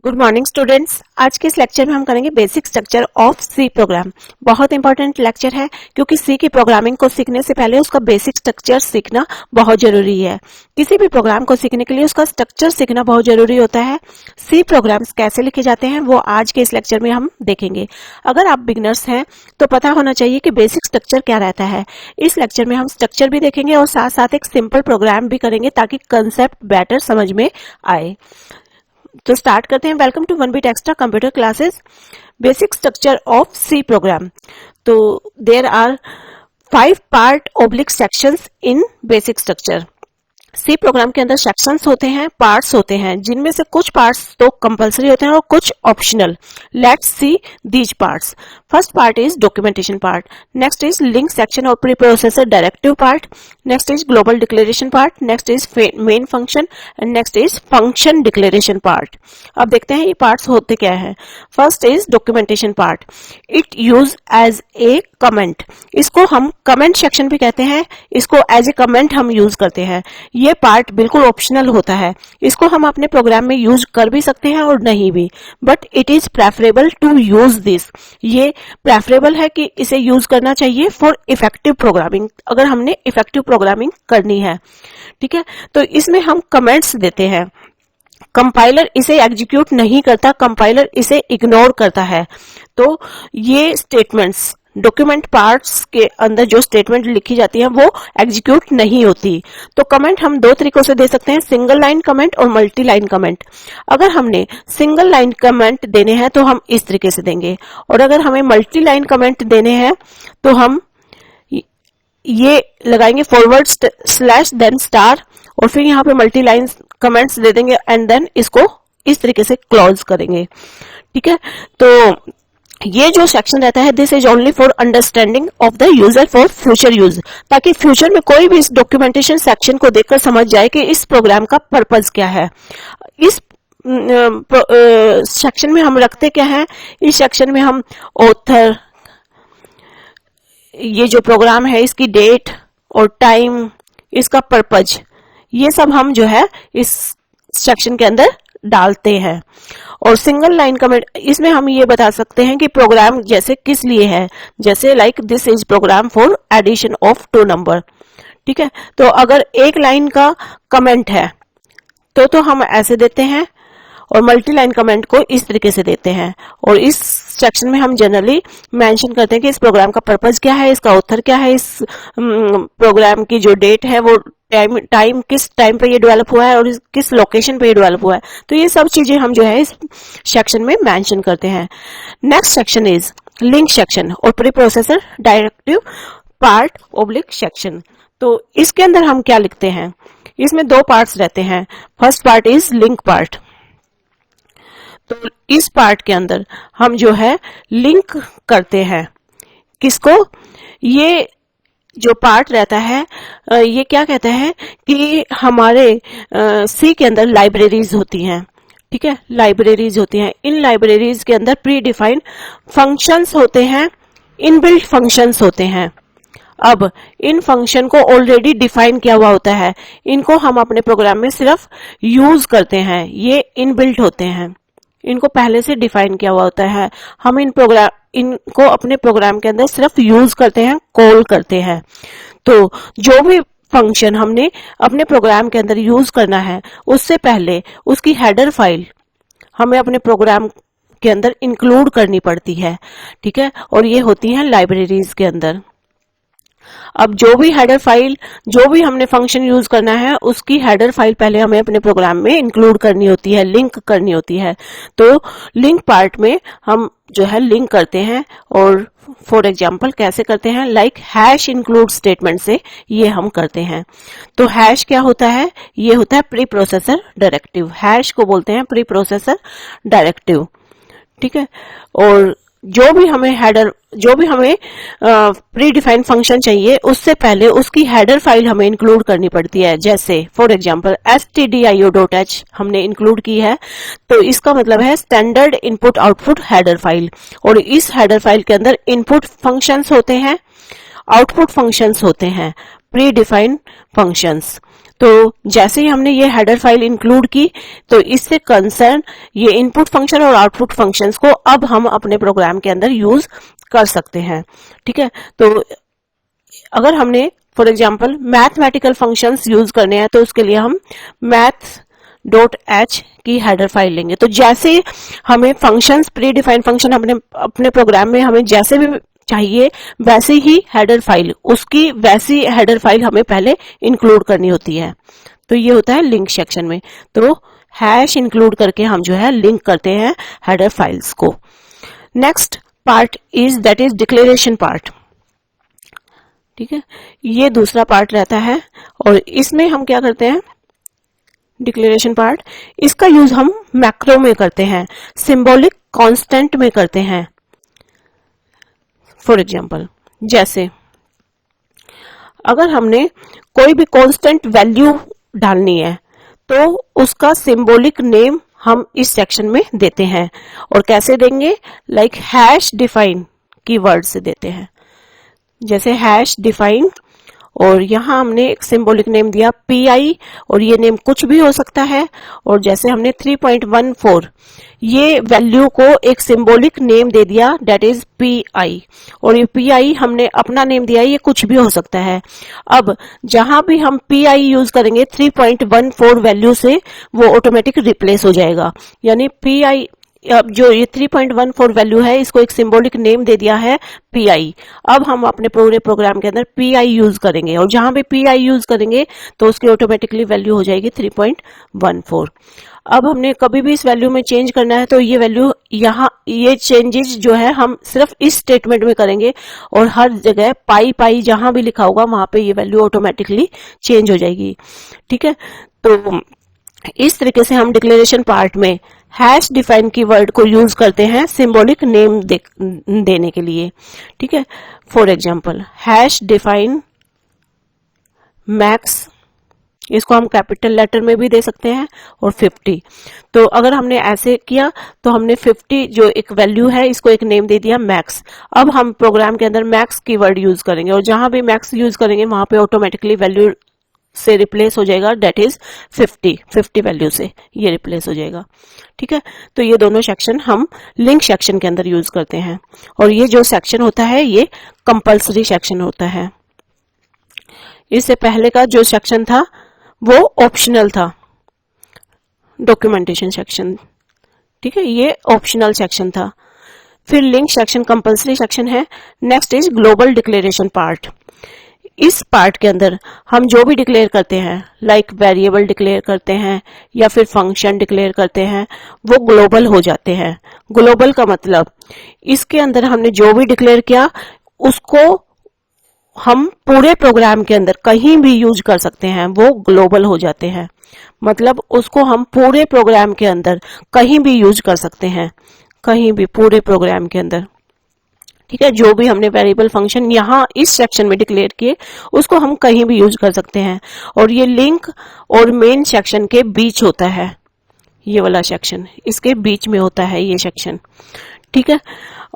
Good morning students. आज के इस लेक्चर में हम करेंगे basic structure of C program. बहुत इंपॉर्टेंट लेक्चर है क्योंकि सी की प्रोग्रामिंग को सीखने से पहले उसका बेसिक स्ट्रक्चर सीखना बहुत जरूरी है। किसी भी प्रोग्राम को सीखने के लिए उसका स्ट्रक्चर सीखना बहुत जरूरी होता है। सी प्रोग्राम्स कैसे लिखे जाते हैं वो आज के इस लेक्चर में हम देखेंगे। अगर आप बिगनर्स हैं तो पता होना चाहिए कि बेसिक स्ट्रक्चर क्या रहता है। इस लेक्चर में हम स्ट्रक्चर भी देखेंगे और साथ साथ एक सिंपल प्रोग्राम भी करेंगे ताकि कंसेप्ट बेटर समझ में आए। तो स्टार्ट करते हैं। Welcome to one beat extra computer classes. Basic structure of C program. तो there are 5 part oblique sections in basic structure. C program के अंदर सेक्शंस होते हैं, पार्ट्स होते हैं, जिनमें से कुछ पार्ट्स तो कंपलसरी होते हैं और कुछ optional. Let's see these parts. First part is documentation part, next is link section और preprocessor directive part, next is global declaration part, next is main function and next is function declaration part. अब देखते हैं ये parts होते क्या है। First is documentation part. It use as a comment. इसको हम कमेंट सेक्शन भी कहते हैं, इसको एज ए कमेंट हम यूज करते हैं। ये पार्ट बिल्कुल ऑप्शनल होता है, इसको हम अपने प्रोग्राम में यूज कर भी सकते हैं और नहीं भी, but it is preferable to use this. ये प्रेफरेबल है कि इसे यूज करना चाहिए फॉर इफेक्टिव प्रोग्रामिंग, अगर हमने इफेक्टिव प्रोग्रामिंग करनी है। ठीक है, तो इसमें हम कमेंट्स देते हैं। कंपाइलर इसे एग्जीक्यूट नहीं करता, कंपाइलर इसे इग्नोर करता है। तो ये स्टेटमेंट्स डॉक्यूमेंट पार्ट्स के अंदर जो स्टेटमेंट लिखी जाती है वो एग्जीक्यूट नहीं होती। तो कमेंट हम दो तरीकों से दे सकते हैं, सिंगल लाइन कमेंट और मल्टी लाइन कमेंट। अगर हमने सिंगल लाइन कमेंट देने हैं तो हम इस तरीके से देंगे, और अगर हमें मल्टी लाइन कमेंट देने हैं तो हम ये लगाएंगे फॉरवर्ड स्लैश देन स्टार, और फिर यहाँ पे मल्टी लाइन कमेंट्स दे देंगे एंड देन इसको इस तरीके से क्लोज करेंगे। ठीक है, तो ये जो सेक्शन रहता है this is only for understanding of the user for future use, ताकि फ्यूचर में कोई भी इस डॉक्यूमेंटेशन सेक्शन को देखकर समझ जाए कि इस प्रोग्राम का पर्पस क्या है। इस सेक्शन में हम रखते क्या है, इस सेक्शन में हम ऑथर, ये जो प्रोग्राम है इसकी डेट और टाइम, इसका पर्पज, ये सब हम जो है इस सेक्शन के अंदर डालते हैं। और सिंगल लाइन कमेंट, इसमें हम ये बता सकते हैं कि प्रोग्राम जैसे किस लिए है, जैसे like this is program for addition of 2 number. ठीक है, तो अगर एक लाइन का कमेंट है तो हम ऐसे देते हैं, और मल्टी लाइन कमेंट को इस तरीके से देते हैं। और इस सेक्शन में हम जनरली मेंशन करते हैं कि इस प्रोग्राम का पर्पस क्या है, इसका ऑथर क्या है, इस प्रोग्राम की जो डेट है वो टाइम किस टाइम पे ये डेवलप हुआ है और किस लोकेशन पे ये डेवलप हुआ है। तो ये सब चीजें हम जो है इस सेक्शन में मेंशन करते हैं। Next section is link section और preprocessor directive part oblique section. तो इसके अंदर हम क्या लिखते हैं, इसमें 2 पार्ट्स रहते हैं। First part is link part. तो इस पार्ट के अंदर हम जो है लिंक करते हैं किसको, ये जो पार्ट रहता है ये क्या कहता है कि हमारे सी के अंदर लाइब्रेरीज होती हैं। ठीक है, लाइब्रेरीज होती हैं। इन लाइब्रेरीज के अंदर प्री डिफाइंड फंक्शंस होते हैं, इनबिल्ट फंक्शंस होते हैं। अब इन फंक्शन को ऑलरेडी डिफाइन किया हुआ होता है, इनको हम अपने प्रोग्राम में सिर्फ यूज करते हैं। ये इनबिल्ट होते हैं, इनको पहले से डिफाइन किया हुआ होता है। हम इनको अपने प्रोग्राम के अंदर सिर्फ यूज करते हैं, कॉल करते हैं। तो जो भी फंक्शन हमने अपने प्रोग्राम के अंदर यूज करना है उससे पहले उसकी हेडर फाइल हमें अपने प्रोग्राम के अंदर इंक्लूड करनी पड़ती है। ठीक है, और ये होती हैं लाइब्रेरीज के अंदर। अब जो भी हेडर फाइल, जो भी हमने फंक्शन यूज करना है उसकी हेडर फाइल पहले हमें अपने प्रोग्राम में इंक्लूड करनी होती है, लिंक करनी होती है। तो लिंक पार्ट में हम जो है लिंक करते हैं, और फॉर एग्जांपल कैसे करते हैं, लाइक हैश इंक्लूड स्टेटमेंट से ये हम करते हैं। तो हैश क्या होता है, ये होता है प्री प्रोसेसर डायरेक्टिव। हैश को बोलते हैं प्री प्रोसेसर डायरेक्टिव। ठीक है, और जो भी हमें प्री डिफाइंड फंक्शन चाहिए उससे पहले उसकी हेडर फाइल हमें इंक्लूड करनी पड़ती है। जैसे फॉर एग्जांपल stdio.h हमने इंक्लूड की है, तो इसका मतलब है standard input output header file. और इस हेडर फाइल के अंदर इनपुट फंक्शंस होते हैं, आउटपुट फंक्शंस होते हैं, प्री डिफाइंड फंक्शंस। तो जैसे ही हमने ये हेडर फाइल इंक्लूड की तो इससे कंसर्न ये इनपुट फंक्शन और आउटपुट फंक्शंस को अब हम अपने प्रोग्राम के अंदर यूज कर सकते हैं। ठीक है, तो अगर हमने for example mathematical functions use करने हैं तो उसके लिए हम maths.h की हेडर फाइल लेंगे। तो जैसे हमें फंक्शंस, प्री डिफाइंड फंक्शन अपने प्रोग्राम में हमें जैसे भी चाहिए वैसे ही हेडर फाइल, उसकी वैसी हेडर फाइल हमें पहले इंक्लूड करनी होती है। तो ये होता है लिंक सेक्शन में। तो हैश इंक्लूड करके हम जो है लिंक करते हैं हेडर फाइल्स को। Next part is that is declaration part. ठीक है, ये दूसरा पार्ट रहता है और इसमें हम क्या करते हैं, डिक्लेरेशन पार्ट, इसका यूज हम मैक्रो में करते हैं, सिंबॉलिक कांस्टेंट में करते हैं। फॉर एग्जांपल, जैसे अगर हमने कोई भी कांस्टेंट वैल्यू डालनी है तो उसका सिंबॉलिक नेम हम इस सेक्शन में देते हैं। और कैसे देंगे, लाइक हैश डिफाइन कीवर्ड से देते हैं, जैसे हैश डिफाइन, और यहां हमने एक सिंबॉलिक नेम दिया पी और ये नेम कुछ भी हो सकता है। और जैसे हमने 3.14 ये वैल्यू को एक सिंबॉलिक नेम दे दिया दैट इज पी और ये पी हमने अपना नेम दिया, ये कुछ भी हो सकता है। अब जहां भी हम पी यूज करेंगे 3.14 वैल्यू से वो ऑटोमेटिक रिप्लेस हो जाएगा। यानी पी अब जो ये 3.14 वैल्यू है इसको एक सिंबॉलिक नेम दे दिया है पी। अब हम अपने पूरे प्रोग्राम के अंदर पी यूज करेंगे और जहां भी पी यूज करेंगे तो उसकी ऑटोमेटिकली वैल्यू हो जाएगी 3.14। अब हमने कभी भी इस वैल्यू में चेंज करना है तो ये वैल्यू यहाँ, ये चेंजेस जो है हम सिर्फ इस स्टेटमेंट में करेंगे और हर जगह पाई जहां भी लिखा होगा वहां पे ये वैल्यू ऑटोमेटिकली चेंज हो जाएगी। ठीक है, तो इस तरीके से हम डिक्लेरेशन पार्ट में हैश डिफाइन कीवर्ड को यूज करते हैं सिंबॉलिक नेम देने के लिए। ठीक है, for example hash define max, इसको हम कैपिटल लेटर में भी दे सकते हैं, और 50। तो अगर हमने ऐसे किया तो हमने 50 जो एक वैल्यू है इसको एक नेम दे दिया मैक्स। अब हम प्रोग्राम के अंदर मैक्स कीवर्ड यूज करेंगे और जहां भी मैक्स यूज करेंगे वहां पे ऑटोमेटिकली वैल्यू से रिप्लेस हो जाएगा दैट इज 50 वैल्यू से ये रिप्लेस हो जाएगा। ठीक है, तो ये दोनों सेक्शन हम लिंक सेक्शन के अंदर यूज करते हैं और ये जो सेक्शन होता है ये कंपल्सरी सेक्शन होता है। इससे पहले का जो सेक्शन था वो ऑप्शनल था, डॉक्यूमेंटेशन सेक्शन। ठीक है, ये ऑप्शनल सेक्शन था। फिर लिंक सेक्शन कंपल्सरी सेक्शन है। Next is global declaration part. इस पार्ट के अंदर हम जो भी डिक्लेयर करते हैं, लाइक वेरिएबल डिक्लेयर करते हैं या फिर फंक्शन डिक्लेयर करते हैं, वो ग्लोबल हो जाते हैं। ग्लोबल का मतलब इसके अंदर हमने जो भी डिक्लेयर किया उसको हम पूरे प्रोग्राम के अंदर कहीं भी यूज कर सकते हैं, वो ग्लोबल हो जाते हैं। मतलब उसको हम पूरे प्रोग्राम के अंदर कहीं भी यूज कर सकते हैं, कहीं भी पूरे प्रोग्राम के अंदर। ठीक है, जो भी हमने वेरिएबल फंक्शन यहाँ इस सेक्शन में डिक्लेयर किए उसको हम कहीं भी यूज कर सकते हैं। और ये लिंक और मेन सेक्शन के बीच होता है, ये वाला सेक्शन इसके बीच में होता है ये सेक्शन। ठीक है,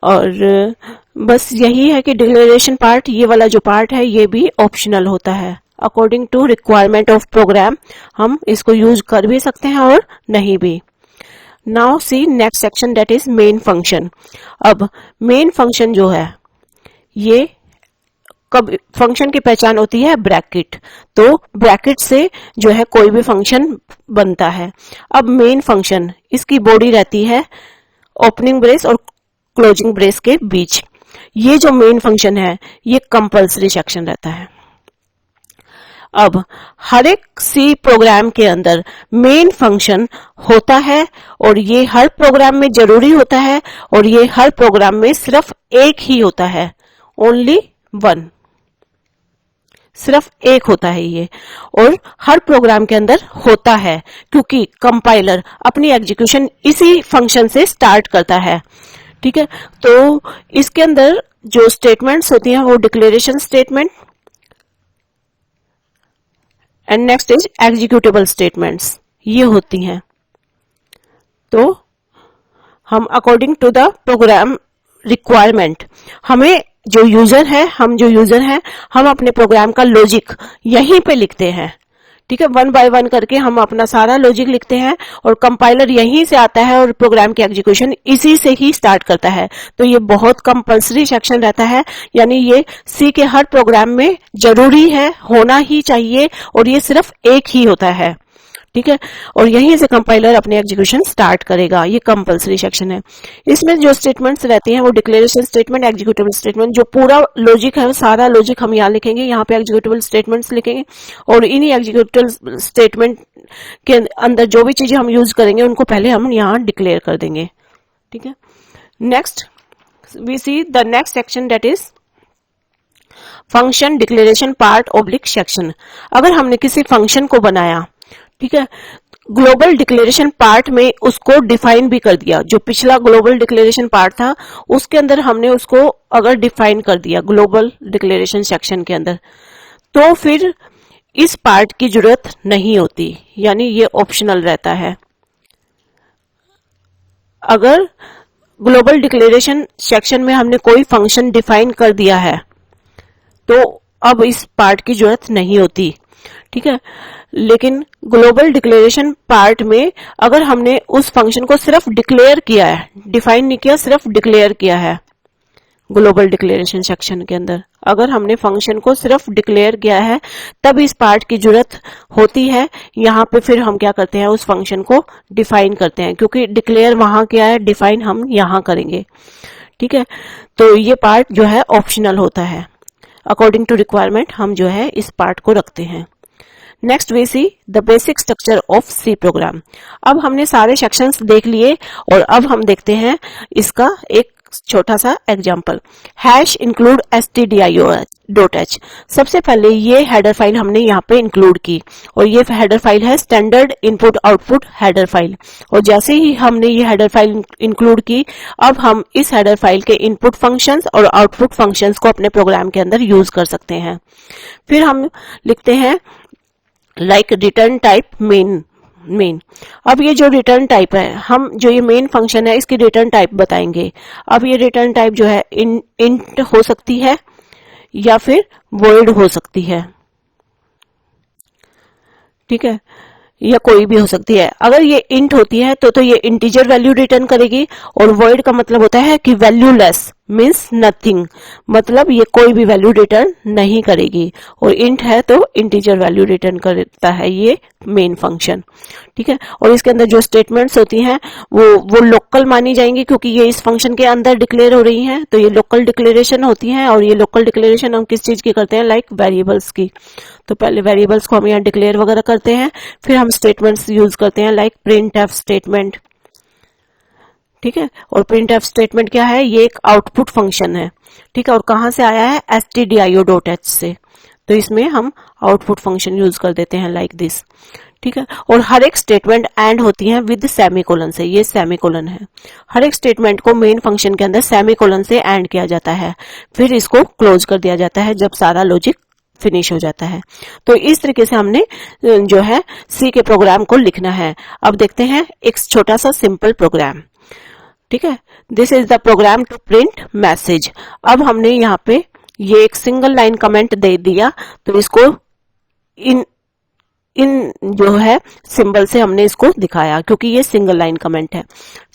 और बस यही है कि डिक्लेरेशन पार्ट, ये वाला जो पार्ट है ये भी ऑप्शनल होता है। According to requirement of program हम इसको यूज कर भी सकते हैं और नहीं भी। Now see next section that is main function. अब मेन फंक्शन जो है ये कब फंक्शन की पहचान होती है ब्रैकेट, तो ब्रैकेट से जो है कोई भी फंक्शन बनता है। अब मेन फंक्शन इसकी बॉडी रहती है ओपनिंग ब्रेस और क्लोजिंग ब्रेस के बीच। ये जो मेन फंक्शन है ये कंपल्सरी सेक्शन रहता है। अब हर एक सी प्रोग्राम के अंदर मेन फंक्शन होता है और ये हर प्रोग्राम में जरूरी होता है और ये हर प्रोग्राम में सिर्फ एक ही होता है, ओनली वन, सिर्फ एक होता है ये, और हर प्रोग्राम के अंदर होता है क्योंकि कंपाइलर अपनी एग्जीक्यूशन इसी फंक्शन से स्टार्ट करता है। ठीक है, तो इसके अंदर जो स्टेटमेंट्स होती हैं वो declaration statement and next is executable statements, ये होती हैं। तो हम according to the program requirement हमें जो यूजर है, हम अपने प्रोग्राम का लॉजिक यहीं पे लिखते हैं। ठीक है, वन बाय वन करके हम अपना सारा लॉजिक लिखते हैं और कंपाइलर यहीं से आता है और प्रोग्राम की एग्जीक्यूशन इसी से ही स्टार्ट करता है। तो ये बहुत कंपल्सरी सेक्शन रहता है, यानी ये सी के हर प्रोग्राम में जरूरी है, होना ही चाहिए, और ये सिर्फ एक ही होता है। ठीक है, और यहीं से कंपाइलर अपने एग्जीक्यूशन स्टार्ट करेगा। ये कंपल्सरी सेक्शन है। इसमें जो स्टेटमेंट्स रहती हैं वो डिक्लेरेशन स्टेटमेंट, एग्जीक्यूटेबल स्टेटमेंट, जो पूरा लॉजिक है सारा लॉजिक हम यहाँ लिखेंगे, यहाँ पे एग्जीक्यूटेबल स्टेटमेंट्स लिखेंगे, और इन्हीं एग्जीक्यूटेबल स्टेटमेंट के अंदर जो भी चीजें हम यूज करेंगे उनको पहले हम यहाँ डिक्लेयर कर देंगे। ठीक है, next we see the next section, that is function declaration part oblique section. अगर हमने किसी फंक्शन को बनाया, ठीक है, ग्लोबल डिक्लेरेशन पार्ट में उसको डिफाइन भी कर दिया, जो पिछला ग्लोबल डिक्लेरेशन पार्ट था उसके अंदर हमने उसको अगर डिफाइन कर दिया ग्लोबल डिक्लेरेशन सेक्शन के अंदर, तो फिर इस पार्ट की जरूरत नहीं होती, यानी ये ऑप्शनल रहता है। अगर ग्लोबल डिक्लेरेशन सेक्शन में हमने कोई फंक्शन डिफाइन कर दिया है तो अब इस पार्ट की जरूरत नहीं होती। ठीक है, लेकिन ग्लोबल डिक्लेरेशन पार्ट में अगर हमने उस फंक्शन को सिर्फ डिक्लेयर किया है, डिफाइन नहीं किया, सिर्फ डिक्लेयर किया है, ग्लोबल डिक्लेरेशन सेक्शन के अंदर अगर हमने फंक्शन को सिर्फ डिक्लेयर किया है, तब इस पार्ट की जरूरत होती है। यहाँ पे फिर हम क्या करते हैं, उस फंक्शन को डिफाइन करते हैं, क्योंकि डिक्लेयर वहां क्या है, डिफाइन हम यहाँ करेंगे। ठीक है, तो ये पार्ट जो है ऑप्शनल होता है, अकॉर्डिंग टू रिक्वायरमेंट हम जो है इस पार्ट को रखते हैं। Next we see the basic structure of C program. अब हमने सारे सेक्शंस देख लिए और अब हम देखते हैं इसका एक छोटा सा एग्जांपल, हैश इंक्लूड stdio.h। सबसे पहले ये हेडर फाइल हमने यहाँ पे इंक्लूड की, और ये हेडर फाइल है standard input output header file. और जैसे ही हमने ये हेडर फाइल इंक्लूड की, अब हम इस हेडर फाइल के इनपुट फंक्शंस और आउटपुट फंक्शंस को अपने प्रोग्राम के अंदर यूज कर सकते हैं। फिर हम लिखते हैं लाइक रिटर्न टाइप मेन। अब ये जो रिटर्न टाइप है, हम जो ये मेन फंक्शन है इसकी रिटर्न टाइप बताएंगे। अब ये रिटर्न टाइप जो है इंट हो सकती है या फिर वॉइड हो सकती है। ठीक है, या कोई भी हो सकती है। अगर ये इंट होती है तो ये इंटीजर वैल्यू रिटर्न करेगी, और वॉइड का मतलब होता है कि वैल्यू लेस मीन्स नथिंग, मतलब ये कोई भी वैल्यू रिटर्न नहीं करेगी, और इंट है तो इंटीजर वैल्यू रिटर्न करता है ये मेन फंक्शन। ठीक है, और इसके अंदर जो स्टेटमेंट्स होती हैं वो लोकल मानी जाएंगी, क्योंकि ये इस फंक्शन के अंदर डिक्लेयर हो रही हैं, तो ये लोकल डिक्लेरेशन होती हैं। और ये लोकल डिक्लेरेशन हम किस चीज की करते हैं, लाइक वेरिएबल्स की। तो पहले वेरिएबल्स को हम यहाँ डिक्लेयर वगैरह करते हैं, फिर हम स्टेटमेंट्स यूज करते हैं लाइक प्रिंटफ स्टेटमेंट। ठीक है, और प्रिंटफ स्टेटमेंट क्या है, ये एक आउटपुट फंक्शन है। ठीक है, और कहां से आया है, stdio.h से, तो इसमें हम आउटपुट फंक्शन यूज कर देते हैं लाइक दिस। ठीक है, और हर एक स्टेटमेंट एंड होती है विद सेमीकोलन से, ये सेमीकोलन है। हर एक स्टेटमेंट को मेन फंक्शन के अंदर सेमीकोलन से एंड किया जाता है, फिर इसको क्लोज कर दिया जाता है जब सारा लॉजिक फिनिश हो जाता है। तो इस तरीके से हमने जो है सी के प्रोग्राम को लिखना है। अब देखते हैं एक छोटा सा सिंपल प्रोग्राम। ठीक है, this is the program to print message. अब हमने यहाँ पे ये एक सिंगल लाइन कमेंट दे दिया, तो इसको इन जो है सिंबल से हमने इसको दिखाया, क्योंकि ये सिंगल लाइन कमेंट है।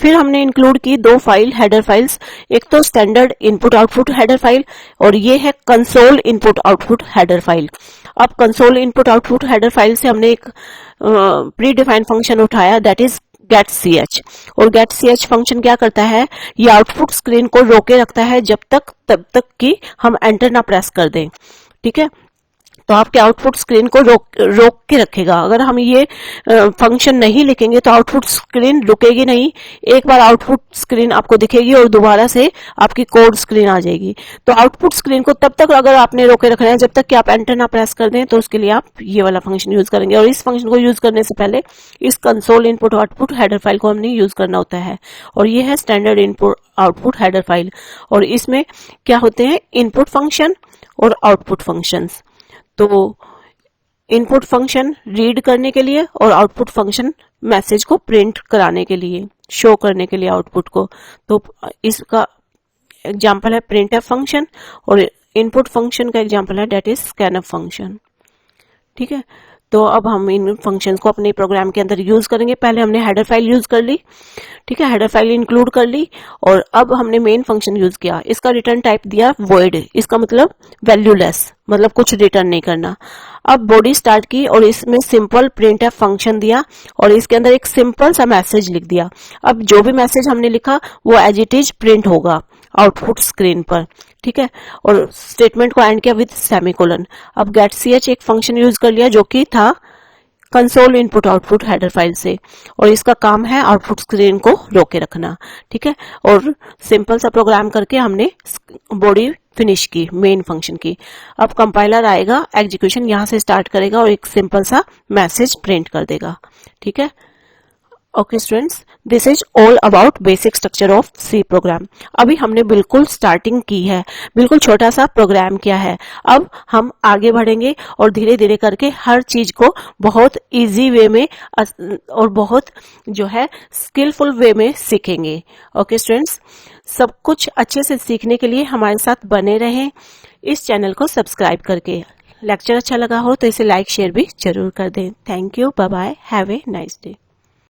फिर हमने इंक्लूड की दो फाइल हेडर फाइल्स, एक तो standard input output header file, और ये है console input output header file. अब console input output header file से हमने एक प्री डिफाइंड फंक्शन उठाया, दैट इज getch। और getch फंक्शन क्या करता है, ये आउटपुट स्क्रीन को रोके रखता है तब तक कि हम एंटर ना प्रेस कर दें। ठीक है, तो आपके आउटपुट स्क्रीन को रोक के रखेगा। अगर हम ये फंक्शन नहीं लिखेंगे तो आउटपुट स्क्रीन रुकेगी नहीं, एक बार आउटपुट स्क्रीन आपको दिखेगी और दोबारा से आपकी कोड स्क्रीन आ जाएगी। तो आउटपुट स्क्रीन को तब तक अगर आपने रोके रखना है जब तक कि आप एंटर ना प्रेस कर दें, तो उसके लिए आप ये वाला फंक्शन यूज करेंगे। और इस फंक्शन को यूज करने से पहले इस console input output header file को हमने यूज करना होता है, और ये है standard input output header file. और इसमें क्या होते हैं, इनपुट फंक्शन और आउटपुट फंक्शंस। तो इनपुट फंक्शन रीड करने के लिए और आउटपुट फंक्शन मैसेज को प्रिंट कराने के लिए, शो करने के लिए आउटपुट को। तो इसका एग्जांपल है प्रिंटफ फंक्शन, और इनपुट फंक्शन का एग्जांपल है दैट इज स्कैनफ फंक्शन। ठीक है, तो अब हम इन फंक्शंस को अपने प्रोग्राम के अंदर यूज करेंगे। पहले हमने हेडर फाइल यूज कर ली, ठीक है, हेडर फाइल इंक्लूड कर ली, और अब हमने मेन फंक्शन यूज किया। इसका रिटर्न टाइप दिया void, इसका मतलब वैल्यूलेस, मतलब कुछ रिटर्न नहीं करना। अब बॉडी स्टार्ट की और इसमें सिंपल प्रिंट एफ फंक्शन दिया और इसके अंदर एक सिंपल सा मैसेज लिख दिया। अब जो भी मैसेज हमने लिखा वो एज इट इज प्रिंट होगा आउटपुट स्क्रीन पर, ठीक है। और स्टेटमेंट को एंड किया विद सेमीकोलन। अब गेट ch एक फंक्शन यूज कर लिया जो कि था console input output header file से, और इसका काम है आउटपुट स्क्रीन को रोके रखना, ठीक है। और सिंपल सा प्रोग्राम करके हमने बॉडी फिनिश की मेन फंक्शन की। अब कंपाइलर आएगा, एग्जीक्यूशन यहां से स्टार्ट करेगा और एक सिंपल सा मैसेज प्रिंट कर देगा, ठीक है। Okay students, this is all about basic structure of C program. अभी हमने बिल्कुल स्टार्टिंग की है, बिल्कुल छोटा सा प्रोग्राम किया है। अब हम आगे बढ़ेंगे और धीरे धीरे करके हर चीज को बहुत इजी वे में और बहुत जो है स्किलफुल वे में सीखेंगे। ओके स्टूडेंट्स, सब कुछ अच्छे से सीखने के लिए हमारे साथ बने रहें इस चैनल को सब्सक्राइब करके। लेक्चर अच्छा लगा हो तो इसे लाइक शेयर भी जरूर कर दें। Thank you, bye bye, have a nice day.